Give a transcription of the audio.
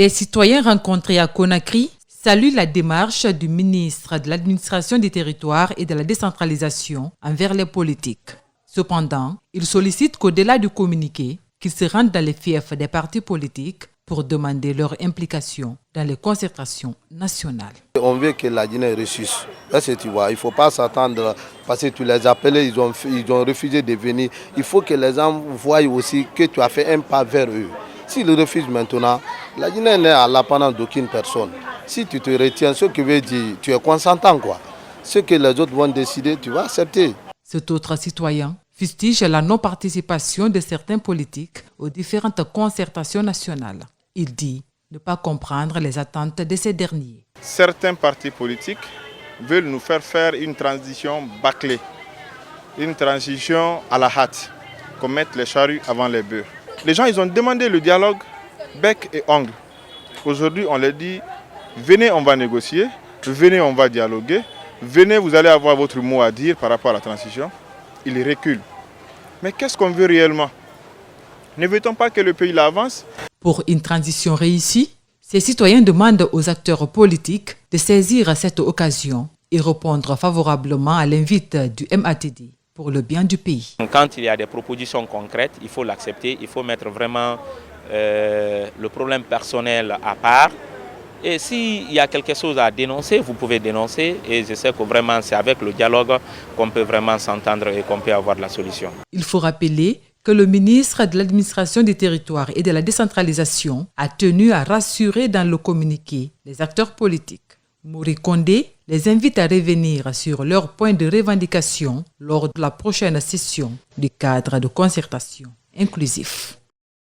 Des citoyens rencontrés à Conakry saluent la démarche du ministre de l'Administration des Territoires et de la Décentralisation envers les politiques. Cependant, ils sollicitent qu'au-delà du communiqué, qu'ils se rendent dans les fiefs des partis politiques pour demander leur implication dans les concertations nationales. On veut que la Guinée réussisse. Là, tu vois, il ne faut pas s'attendre, parce que tu les appelais, ils ont refusé de venir. Il faut que les gens voient aussi que tu as fait un pas vers eux. S'ils refusent maintenant, la Guinée n'est à l'apanage d'aucune personne. Si tu te retiens, ce qui veut dire tu es consentant, quoi. Ce que les autres vont décider, tu vas accepter. Cet autre citoyen fustige la non-participation de certains politiques aux différentes concertations nationales. Il dit ne pas comprendre les attentes de ces derniers. Certains partis politiques veulent nous faire une transition bâclée, une transition à la hâte, qu'on mette les charrues avant les bœufs. Les gens, ils ont demandé le dialogue bec et ongle. Aujourd'hui, on leur dit, venez, on va négocier, venez, on va dialoguer, venez, vous allez avoir votre mot à dire par rapport à la transition. Ils reculent. Mais qu'est-ce qu'on veut réellement? Ne veut-on pas que le pays avance? Pour une transition réussie, ces citoyens demandent aux acteurs politiques de saisir cette occasion et répondre favorablement à l'invite du MATD pour le bien du pays. Quand il y a des propositions concrètes, il faut l'accepter, il faut mettre vraiment le problème personnel à part. Et s'il y a quelque chose à dénoncer, vous pouvez dénoncer. Et je sais que vraiment c'est avec le dialogue qu'on peut vraiment s'entendre et qu'on peut avoir la solution. Il faut rappeler que le ministre de l'Administration des Territoires et de la Décentralisation a tenu à rassurer dans le communiqué les acteurs politiques. Mori Kondé les invite à revenir sur leurs points de revendication lors de la prochaine session du cadre de concertation inclusif.